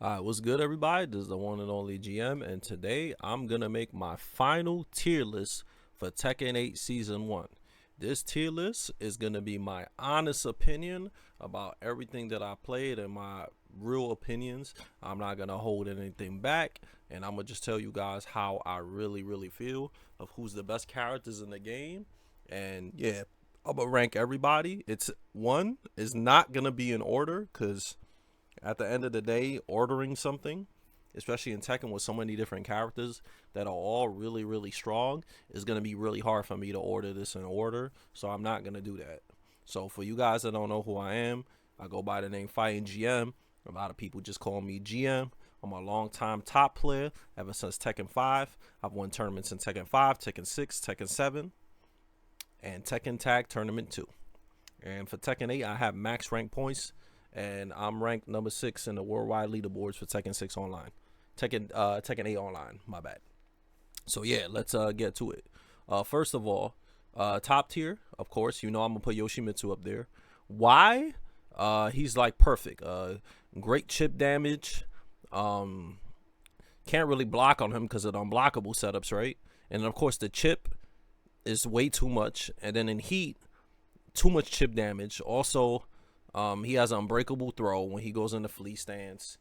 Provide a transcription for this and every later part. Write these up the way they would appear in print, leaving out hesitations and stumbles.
Alright, what's good, everybody? This is the one and only GM, and today I'm gonna make my final tier list for Tekken 8 Season 1. This tier list is gonna be my honest opinion about everything that I played and my real opinions. I'm not gonna hold anything back, and I'm gonna just tell you guys how I really feel of who's the best characters in the game. And yeah, I'm gonna rank everybody. It's one is not gonna be in order because at the end of the day, ordering something, especially in Tekken with so many different characters that are all really strong, is going to be really hard for me to order this in order. So I'm not going to do that. So for you guys that don't know who I am, I go by the name fightinggm. A lot of people just call me GM. I'm a long-time top player ever since Tekken 5. I've won tournaments in Tekken 5, Tekken 6, Tekken 7, and Tekken Tag Tournament 2. And for Tekken 8, I have max rank points, and I'm ranked number 6 in the worldwide leaderboards for Tekken 6 online. Tekken 8 online, my bad. So yeah, let's get to it. First of all, top tier, of course, you know I'm gonna put Yoshimitsu up there. Why? He's like perfect. Great chip damage. Can't really block on him because of the unblockable setups, right? And of course the chip is way too much, and then in heat, too much chip damage. Also, he has an unbreakable throw when he goes into flee stance.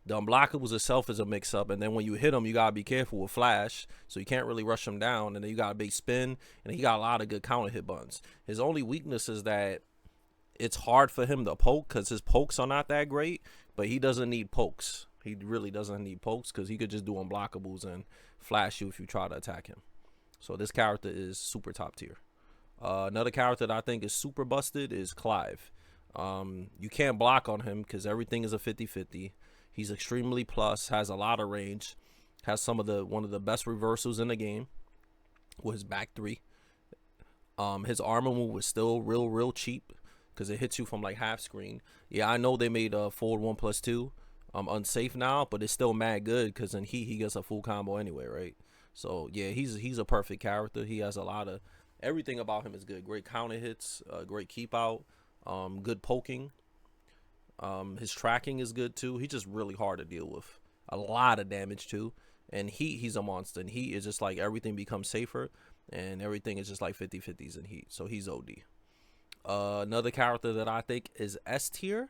The unblockables itself is a mix-up, and then when you hit him, you gotta be careful with flash, so you can't really rush him down, and then you got a big spin, and he got a lot of good counter hit buttons. His only weakness is that it's hard for him to poke because his pokes are not that great, but he doesn't need pokes. He really doesn't need pokes because he could just do unblockables and flash you if you try to attack him. So this character is super top tier. Another character that I think is super busted is Clive. You can't block on him because everything is a 50-50. He's extremely plus, has a lot of range, has one of the best reversals in the game with his back three. His armor move is still real cheap because it hits you from like half screen. Yeah, I know they made forward 1+2 unsafe now, but it's still mad good because in heat he gets a full combo anyway, right? So yeah, he's a perfect character. He has a lot of everything about him is good. Great counter hits, great keep out, good poking. His tracking is good too. He's just really hard to deal with. A lot of damage too. And he's a monster. And heat is just like everything becomes safer, and everything is just like 50-50s in heat. So he's OD. Another character that I think is S tier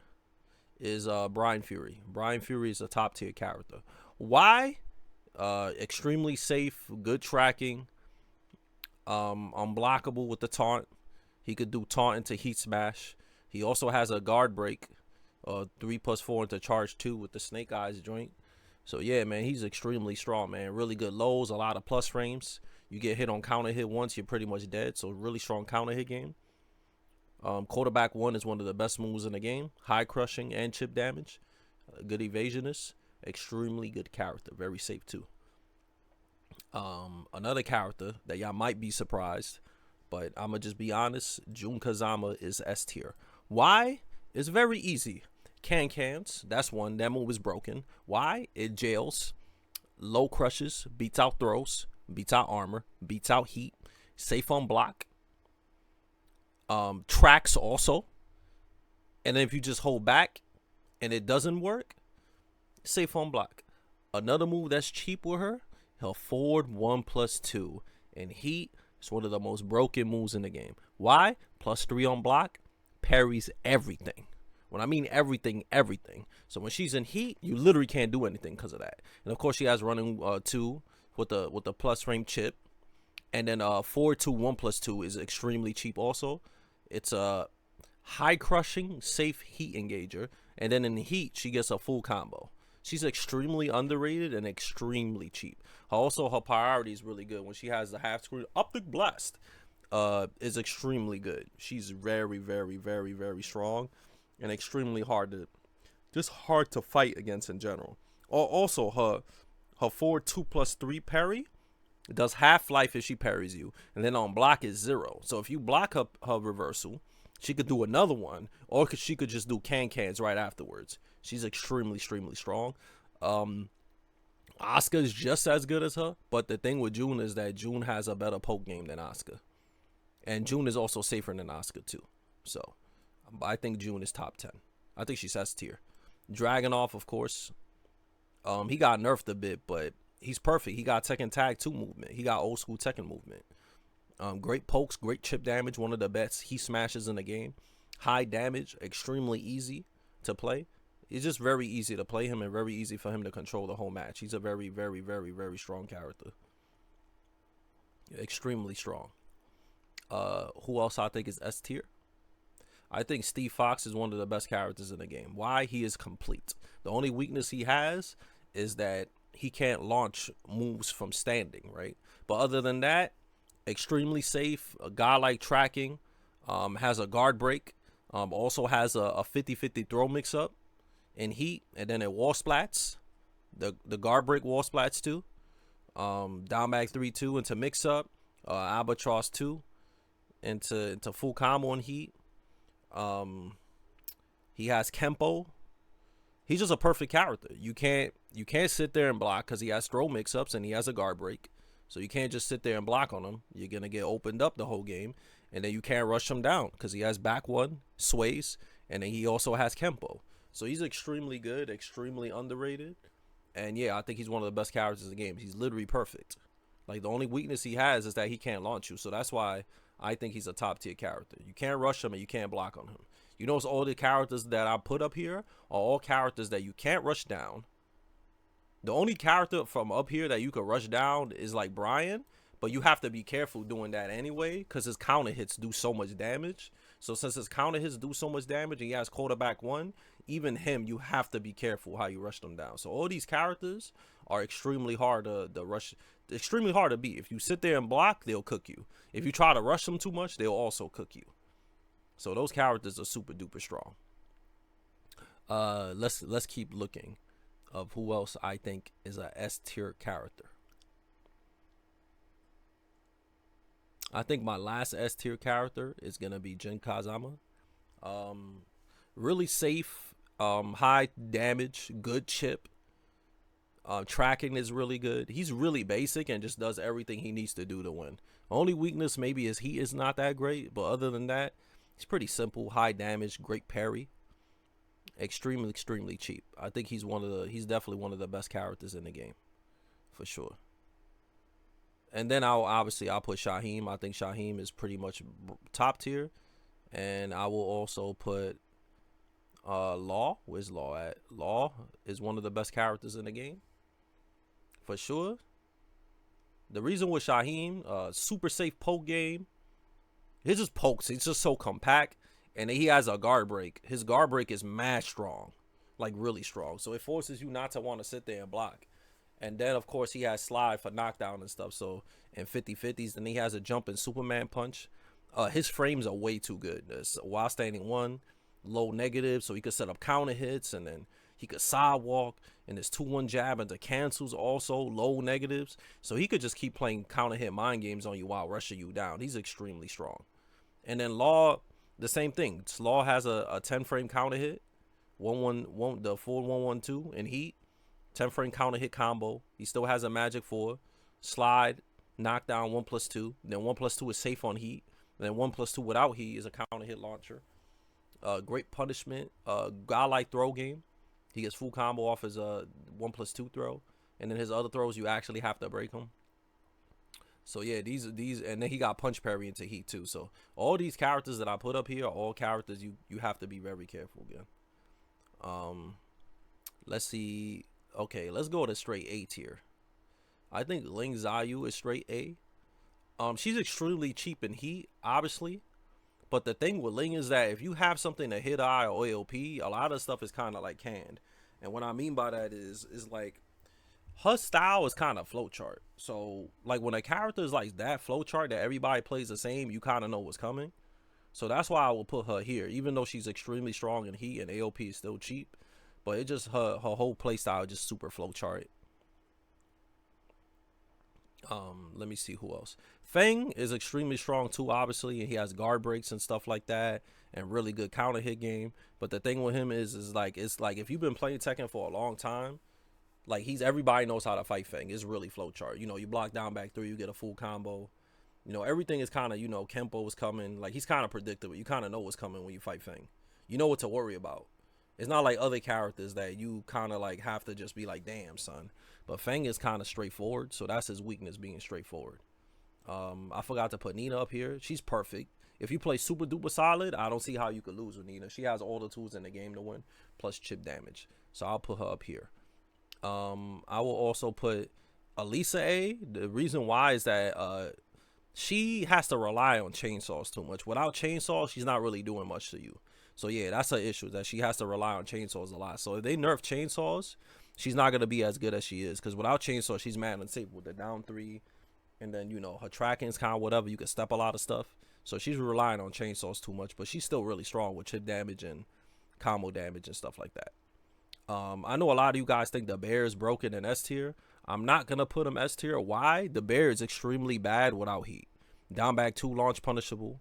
is Brian Fury. Brian Fury is a top tier character. Why? Extremely safe, good tracking, unblockable with the taunt. He could do taunt into heat smash. He also has a guard break, 3+4 into charge 2 with the snake eyes joint. So yeah, man, he's extremely strong, man. Really good lows, a lot of plus frames. You get hit on counter hit once, you're pretty much dead. So really strong counter hit game. Quarterback 1 is one of the best moves in the game. High crushing and chip damage. Good evasionist. Extremely good character. Very safe too. Another character that y'all might be surprised, but I'ma just be honest, Jun Kazama is S tier. Why? It's very easy. Cans, that's one. That move is broken. Why? It jails, low crushes, beats out throws, beats out armor, beats out heat, safe on block, tracks also. And then if you just hold back and it doesn't work, safe on block. Another move that's cheap with her, forward 1+2 in heat. It's one of the most broken moves in the game. Why? +3 on block, parries everything. When I mean everything. So when she's in heat, you literally can't do anything because of that. And of course, she has running 2 with the plus frame chip, and then forward 2 1+2 is extremely cheap. Also, it's a high crushing, safe heat engager, and then in heat she gets a full combo. She's extremely underrated and extremely cheap. Also, her priority is really good when she has the half screen optic blast. Is extremely good. She's very strong and extremely hard to fight against in general. Also, her forward 2+3 parry does half life if she parries you, and then on block is 0. So if you block her reversal, she could do another one, or she could just do cans right afterwards. She's extremely strong. Asuka is just as good as her, but the thing with Jun is that Jun has a better poke game than Asuka. And Jun is also safer than Asuka too. So I think Jun is top 10. I think she's S tier. Dragonov, of course. He got nerfed a bit, but he's perfect. He got Tekken Tag 2 movement. He got old school Tekken movement. Great pokes, great chip damage. One of the best he smashes in the game. High damage, extremely easy to play. It's just very easy to play him and very easy for him to control the whole match. He's a very, very, very, very strong character. Extremely strong. Who else I think is S tier? I think Steve Fox is one of the best characters in the game. Why? He is complete. The only weakness he has is that he can't launch moves from standing, right? But other than that, extremely safe. A guy like tracking, has a guard break, also has a 50-50 throw mix up in heat, and then it wall splats. The guard break wall splats too. Down back 3-2 into mix up. Albatross 2 into full combo in heat. He has Kempo. He's just a perfect character. You can't sit there and block because he has throw mix-ups and he has a guard break. So you can't just sit there and block on him. You're going to get opened up the whole game. And then you can't rush him down because he has back one, sways, and then he also has Kempo. So he's extremely good, extremely underrated. And yeah, I think he's one of the best characters in the game. He's literally perfect. Like, the only weakness he has is that he can't launch you. So that's why I think he's a top tier character. You can't rush him and you can't block on him. You notice all the characters that I put up here are all characters that you can't rush down. The only character from up here that you could rush down is like Brian, but you have to be careful doing that anyway because his counter hits do so much damage. So since his counter hits do so much damage and he has quarterback 1, even him, you have to be careful how you rush them down. So all these characters are extremely hard to rush, extremely hard to beat. If you sit there and block, they'll cook you. If you try to rush them too much, they'll also cook you. So those characters are super duper strong. Let's keep looking of who else I think is a S tier character. I think my last S tier character is gonna be Jin Kazama. Really safe, high damage, good chip. Tracking is really good. He's really basic and just does everything he needs to do to win. Only weakness maybe is he is not that great, but other than that, he's pretty simple. High damage, great parry, extremely cheap. I think he's definitely one of the best characters in the game, for sure. And then I'll put Shaheem. I think Shaheem is pretty much top tier, and I will also put Law. Where's Law at? Law is one of the best characters in the game, for sure. The reason with Shaheem, super safe poke game. His just pokes. He's just so compact, and he has a guard break. His guard break is mad strong, like really strong. So it forces you not to want to sit there and block. And then, of course, he has slide for knockdown and stuff. So, in 50-50s, then he has a jump and Superman punch. His frames are way too good. There's while standing 1, low negative, so he could set up counter hits, and then he could sidewalk, and there's 2-1 jab into cancels also, low negatives. So he could just keep playing counter hit mind games on you while rushing you down. He's extremely strong. And then Law, the same thing. Law has a 10 frame counter hit, the full 1-1-2 in heat. 10 frame counter hit combo. He still has a magic 4. Slide, knockdown 1+2. Then 1+2 is safe on heat. And then 1+2 without heat is a counter hit launcher. Great punishment. Guy like throw game. He gets full combo off his 1+2 throw. And then his other throws, you actually have to break them. So yeah, these and then he got punch parry into heat too. So all these characters that I put up here are all characters you have to be very careful again. Let's see. Okay, let's go to straight A tier. I think Ling Xiaoyu is straight A. She's extremely cheap in heat, obviously. But the thing with Ling is that if you have something to hit eye or AOP, a lot of stuff is kind of like canned. And what I mean by that is like her style is kind of flowchart. So like when a character is like that flowchart that everybody plays the same, you kind of know what's coming. So that's why I will put her here, even though she's extremely strong in heat and AOP is still cheap. But it just her whole playstyle just super flowchart. Let me see who else. Feng is extremely strong too, obviously, and he has guard breaks and stuff like that, and really good counter hit game. But the thing with him is like it's like if you've been playing Tekken for a long time, like everybody knows how to fight Feng. It's really flowchart. You know, you block down back 3, you get a full combo. You know, everything is kind of, you know, Kempo is coming. Like he's kind of predictable. You kind of know what's coming when you fight Feng. You know what to worry about. It's not like other characters that you kind of like have to just be like, damn, son. But Fang is kind of straightforward, so that's his weakness, being straightforward. I forgot to put Nina up here. She's perfect. If you play super duper solid, I don't see how you could lose with Nina. She has all the tools in the game to win, plus chip damage. So I'll put her up here. I will also put Elisa A. The reason why is that she has to rely on chainsaws too much. Without chainsaws, she's not really doing much to you. So yeah, that's her issue, that she has to rely on chainsaws a lot. So if they nerf chainsaws, she's not gonna be as good as she is. Because without chainsaws, she's mad unsafe with the down 3. And then, you know, her tracking is kind of whatever. You can step a lot of stuff. So she's relying on chainsaws too much. But she's still really strong with chip damage and combo damage and stuff like that. I know a lot of you guys think the bear is broken in S tier. I'm not going to put him S tier. Why? The bear is extremely bad without heat. Down back 2 launch punishable.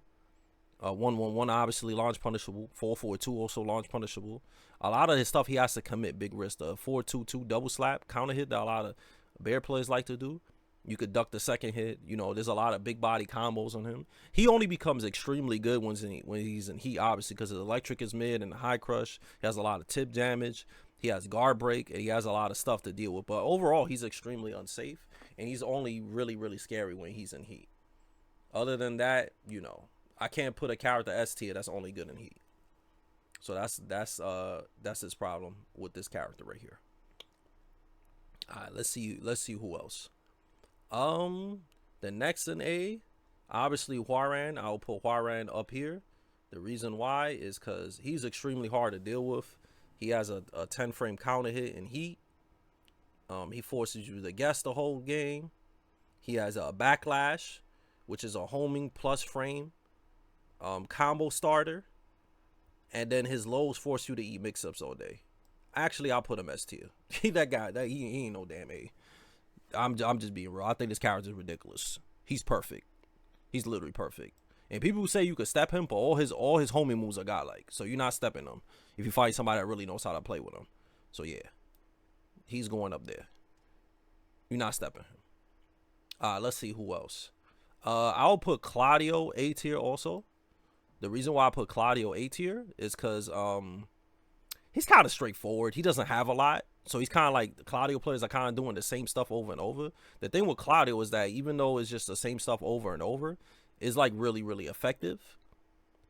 1-1-1 obviously launch punishable. 4-4-2 also launch punishable. A lot of his stuff he has to commit big risk. The 4-2-2 double slap counter hit that a lot of bear players like to do. You could duck the second hit. You know, there's a lot of big body combos on him. He only becomes extremely good when he's in heat, obviously, because his electric is mid and the high crush. He has a lot of tip damage. He has guard break, and he has a lot of stuff to deal with. But overall, he's extremely unsafe, and he's only really, really scary when he's in heat. Other than that, you know, I can't put a character S tier that's only good in heat. So that's his problem with this character right here. All right, let's see who else. The next in A, obviously Hwoarang. I'll put Hwoarang up here. The reason why is because he's extremely hard to deal with. He has a 10 frame counter hit in heat. He forces you to guess the whole game. He has a backlash, which is a homing plus frame combo starter. And then his lows force you to eat mix-ups all day. Actually, I'll put him S tier. That guy, he ain't no damn A. I'm just being real. I think this character is ridiculous. He's perfect. He's literally perfect. And people who say you could step him, but all his homing moves are godlike. So you're not stepping him if you fight somebody that really knows how to play with him. So yeah, he's going up there. You're not stepping him. Let's see who else. I'll put Claudio A tier also. The reason why I put Claudio A tier is because he's kind of straightforward. He doesn't have a lot. So he's kind of like, the Claudio players are kind of doing the same stuff over and over. The thing with Claudio is that even though it's just the same stuff over and over, it's like really, really effective.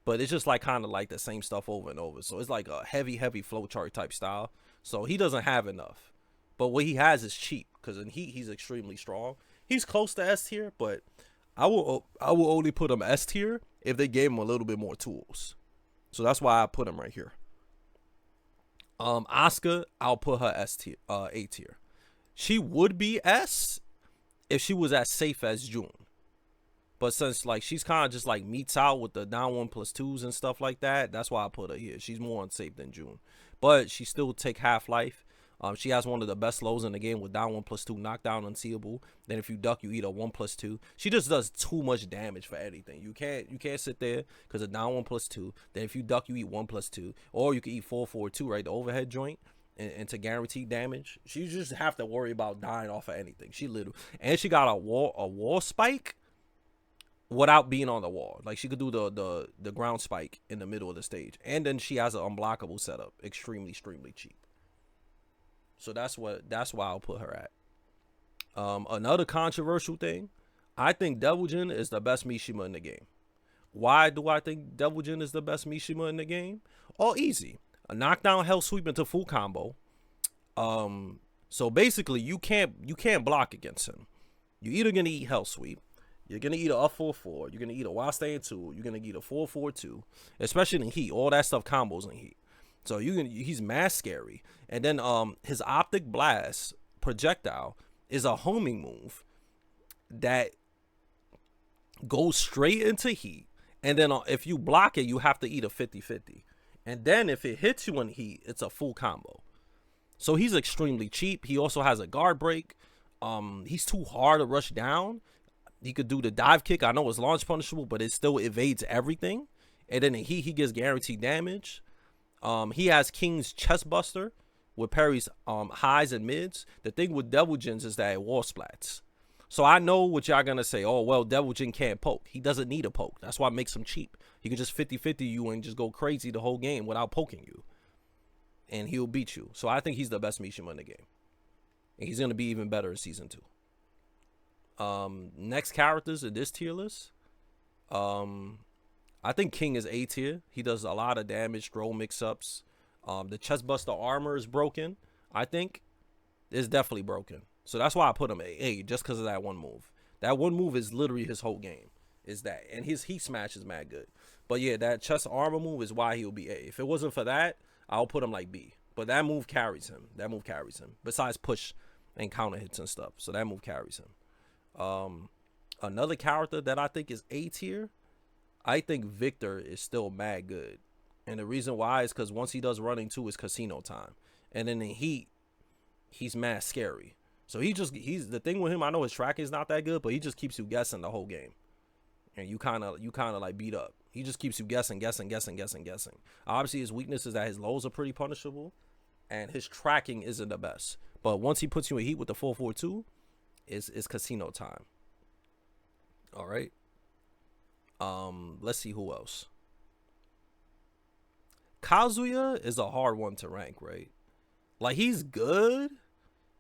But it's just like kind of like the same stuff over and over. So it's like a heavy, heavy flowchart type style. So he doesn't have enough. But what he has is cheap, because in heat, he's extremely strong. He's close to S tier, but I will only put him S tier if they gave him a little bit more tools. So that's why I put him right here. Asuka, I'll put her S tier, A tier. She would be S if she was as safe as June. But since like she's kind of just like meets out with the down 1+2s and stuff like that, that's why I put her here. She's more unsafe than June. But she still take half-life. She has one of the best lows in the game with down 1+2, knockdown unseeable. Then if you duck, you eat a 1+2. She just does too much damage for anything. You can't sit there because of down 1+2. Then if you duck, you eat 1+2, or you can eat 4-4-2, right? The overhead joint, and to guarantee damage. She just have to worry about dying off of anything. She literally, and she got a wall spike without being on the wall. Like she could do the ground spike in the middle of the stage, and then she has an unblockable setup, extremely cheap. So that's why I'll put her at. Another controversial thing, I think Devil Jin is the best Mishima in the game. Why do I think Devil Jin is the best Mishima in the game? All easy. A knockdown hell sweep into full combo. So basically you can't block against him. You're either gonna eat hell sweep, you're gonna eat a up 4-4, you're gonna eat a while staying 2, you're gonna eat a 4-4-2, especially in heat. All that stuff combos in heat. So he's mad scary. And then his optic blast projectile is a homing move that goes straight into heat. And then if you block it, you have to eat a 50-50. And then if it hits you in heat, it's a full combo. So he's extremely cheap. He also has a guard break. He's too hard to rush down. He could do the dive kick. I know it's launch punishable, but it still evades everything. And then in heat, he gets guaranteed damage. He has King's Chest Buster with parries highs and mids. The thing with Devil Jins is that it wall splats. So I know what y'all gonna say. Oh, well, Devil Jin can't poke. He doesn't need a poke. That's why it makes him cheap. He could just 50-50 you and just go crazy the whole game without poking you. and he'll beat you. So I think he's the best Mishima in the game, and he's gonna be even better in season 2. Next characters in this tier list. I think King is A tier. He does a lot of damage, throw mix-ups. The chestbuster armor is broken. I think it's definitely broken. So that's why I put him A, just because of that one move. That one move is literally his whole game. Is that, and his heat smash is mad good. But yeah, that chest armor move is why he'll be A. If it wasn't for that, I'll put him like B. But that move carries him. Besides push and counter hits and stuff. So that move carries him. Another character that I think is A tier, I think Victor is still mad good. And the reason why is because once he does running 2, it's casino time. And then in heat, he's mad scary. So he's the thing with him, I know his tracking is not that good, but he just keeps you guessing the whole game. And you kind of like beat up. He just keeps you guessing. Obviously his weakness is that his lows are pretty punishable and his tracking isn't the best. But once he puts you in heat with the 442, it's casino time. All right. Let's see who else. Kazuya is a hard one to rank, right? Like, he's good,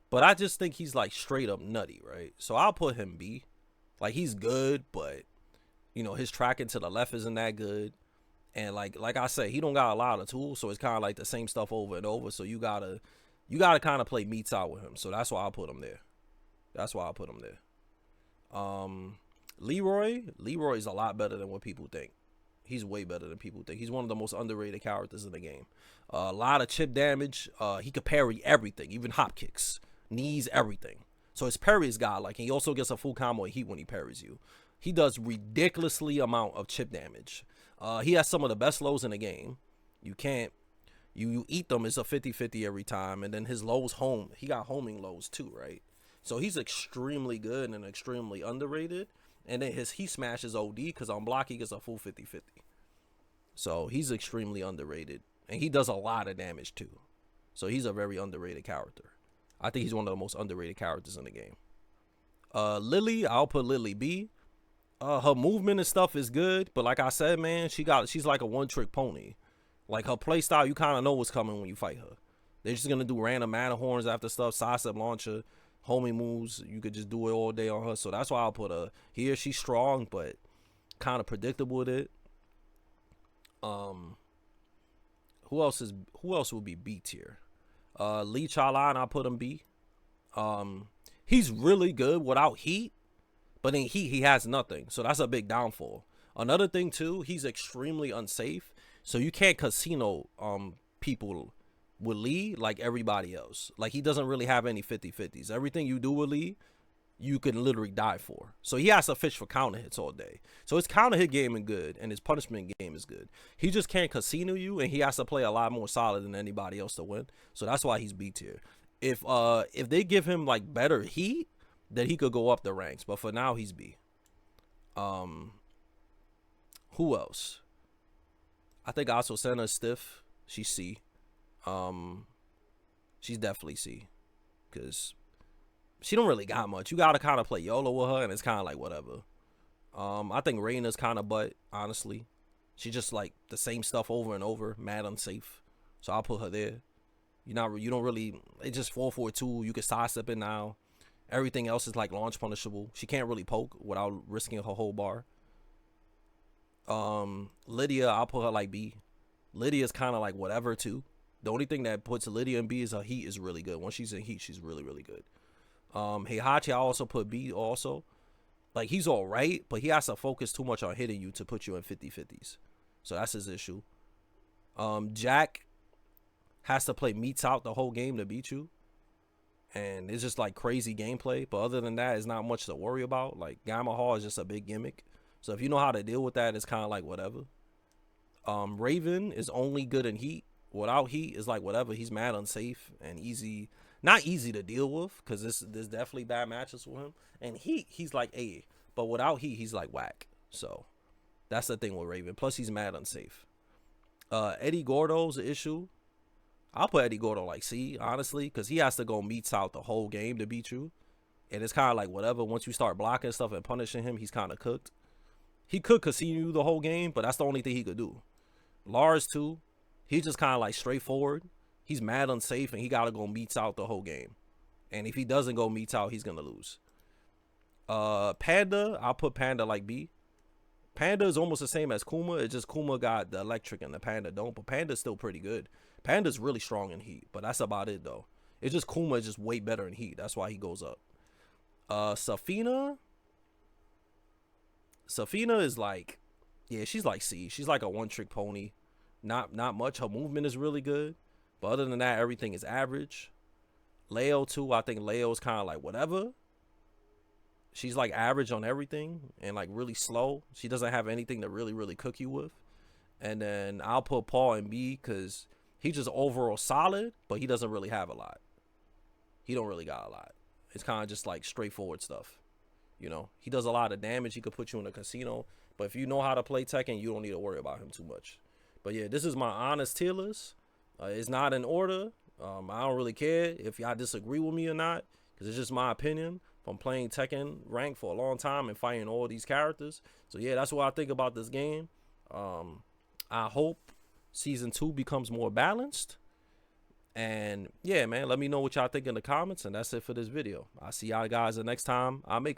but I just think he's like straight up nutty, right? So I'll put him B. Like, he's good, but you know, his tracking to the left isn't that good. And like I said, he don't got a lot of tools, so it's kind of like the same stuff over and over. So you gotta kind of play meets out with him. So that's why I put him there. Leroy's a lot better than what people think. He's way better than people think. He's one of the most underrated characters in the game. A lot of chip damage. He could parry everything, even hop kicks, knees, everything. So his parry is godlike. And he also gets a full combo of heat when he parries you. He does ridiculously amount of chip damage. He has some of the best lows in the game. You can't, you eat them, it's a 50-50 every time. And then his lows he got homing lows too, right? So he's extremely good and extremely underrated. And then his heat smash is OD because on block he gets a full 50-50. So he's extremely underrated. And he does a lot of damage too. So he's a very underrated character. I think he's one of the most underrated characters in the game. Lily, I'll put Lily B. Her movement and stuff is good, but like I said, man, she's like a one-trick pony. Like, her playstyle, you kind of know what's coming when you fight her. They're just gonna do random mana horns after stuff, sidestep launcher, homing moves. You could just do it all day on her. So that's why I'll put her here. She's strong, but kind of predictable with it. Who else would be B tier? Lee Chalan, I'll put him B. He's really good without heat. But in heat, he has nothing. So that's a big downfall. Another thing, too, he's extremely unsafe. So you can't casino people with Lee like everybody else. Like, he doesn't really have any 50-50s. Everything you do with Lee, you can literally die for. So he has to fish for counter hits all day. So his counter hit game is good, and his punishment game is good. He just can't casino you, and he has to play a lot more solid than anybody else to win. So that's why he's B tier. If they give him, like, better heat, that he could go up the ranks, but for now he's B. Who else? I think Asusena is stiff. She's C. She's definitely C, because she don't really got much. You gotta kind of play YOLO with her, and it's kind of like whatever. I think Reina's kind of butt, honestly. She just like the same stuff over and over, mad unsafe. So I'll put her there. You don't really. It's just 4-4-2. You can sidestep it now. Everything else is like launch punishable. She can't really poke without risking her whole bar. Lydia, I'll put her like B. Lydia's kind of like whatever too. The only thing that puts Lydia in B is her heat is really good. Once she's in heat, she's really, really good. Heihachi, I also put B also. Like, he's all right, but he has to focus too much on hitting you to put you in 50-50s. So that's his issue. Jack has to play meets out the whole game to beat you. And it's just like crazy gameplay. But other than that, it's not much to worry about. Like, Gamma Hall is just a big gimmick. So if you know how to deal with that, it's kind of like whatever. Raven is only good in heat. Without heat, is like whatever. He's mad unsafe and easy. Not easy to deal with, because there's definitely bad matches with him. And heat, he's like A. But without heat, he's like whack. So that's the thing with Raven. Plus, he's mad unsafe. Eddie Gordo's an issue. I'll put Eddie Gordo like C, honestly, because he has to go meets out the whole game to beat you. And it's kind of like whatever. Once you start blocking stuff and punishing him, he's kind of cooked. He could casino you the whole game, but that's the only thing he could do. Lars, too. He's just kind of like straightforward. He's mad unsafe, and he gotta go meets out the whole game. And if he doesn't go meets out, he's gonna lose. Panda, I'll put Panda like B. Panda is almost the same as Kuma. It's just Kuma got the electric and the Panda don't. But Panda's still pretty good. Panda's really strong in heat, but that's about it though. It's just Kuma is just way better in heat. That's why he goes up. Safina is like, yeah, she's like C. She's like a one-trick pony. Not much. Her movement is really good, but other than that, everything is average. Leo too. I think Leo's kind of like whatever. She's like average on everything and like really slow. She doesn't have anything to really cook you with. And then I'll put Paul in B because he's just overall solid, but he doesn't really have a lot. He don't really got a lot. It's kind of just like straightforward stuff. You know, he does a lot of damage. He could put you in a casino. But if you know how to play Tekken, you don't need to worry about him too much. But yeah, this is my honest tier list. It's not in order. I don't really care if y'all disagree with me or not, because it's just my opinion from playing Tekken rank for a long time and fighting all these characters. So yeah, that's what I think about this game. I hope season 2 becomes more balanced. And yeah, man, let me know what y'all think in the comments. And that's it for this video. I'll see y'all guys the next time I make a